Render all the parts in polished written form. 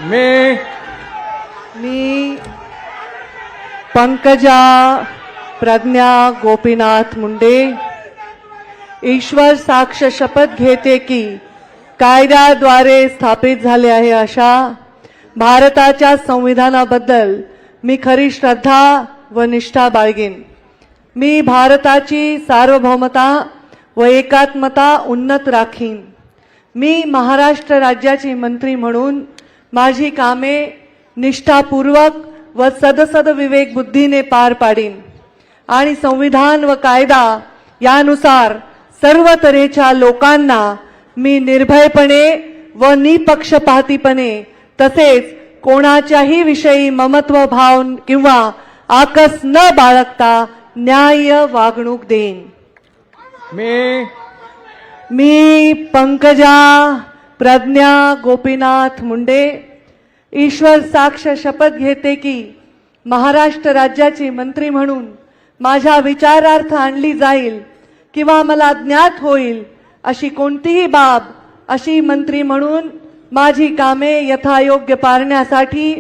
मी पंकजा प्रज्ञा गोपीनाथ मुंडे ईश्वर साक्ष शपथ घेते की कायद्याद्वारे स्थापित झाले आहे अशा भारताच्या संविधानाबद्दल मी खरी श्रद्धा व निष्ठा बाळगीन। मी भारताची सार्वभौमता व एकात्मता उन्नत राखीन। मी महाराष्ट्र राज्याची मंत्री म्हणून माझी कामे निष्ठापूर्वक व सदसद विवेक बुद्धीने पार पाडीन आणि संविधान व कायदा यानुसार सर्व तऱ्हेच्या लोकांना मी निर्भयपणे व निपक्षपातीपणे तसेच कोणाच्याही विषयी ममत्व भाव किंवा आकस न बाळगता न्याय्य वागणूक देईन। मी पंकजा प्रज्ञा गोपीनाथ मुंडे ईश्वर साक्ष शपथ घेते की महाराष्ट्र राज्याची मंत्री म्हणून माझ्या विचारार्थ आणली जाईल किंवा मला ज्ञात होईल अशी कोणतीही बाब अशी मंत्री म्हणून माझी कामे यथायोग्य पारण्यासाठी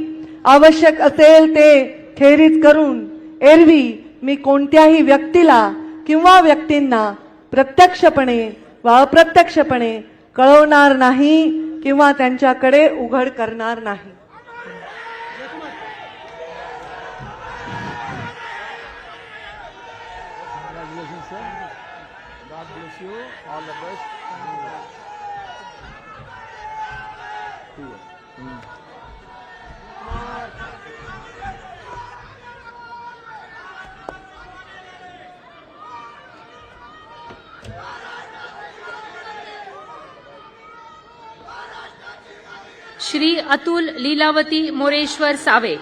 आवश्यक असेल ते खेरीज करून एरवी मी कोणत्याही व्यक्तीला किंवा व्यक्तींना प्रत्यक्षपणे व अप्रत्यक्षपणे कळवणार नाही किंवा त्यांच्याकडे उघड करणार नाही। God bless you. All the best. Shri Atul Lilavati Moreshwar Save.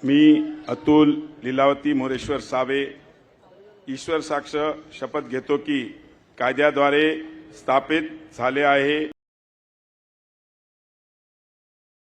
मी अतुल लीलावती मोरेश्वर सावे ईश्वर साक्ष शपथ घेतो की कायद्याद्वारे स्थापित झाले आहे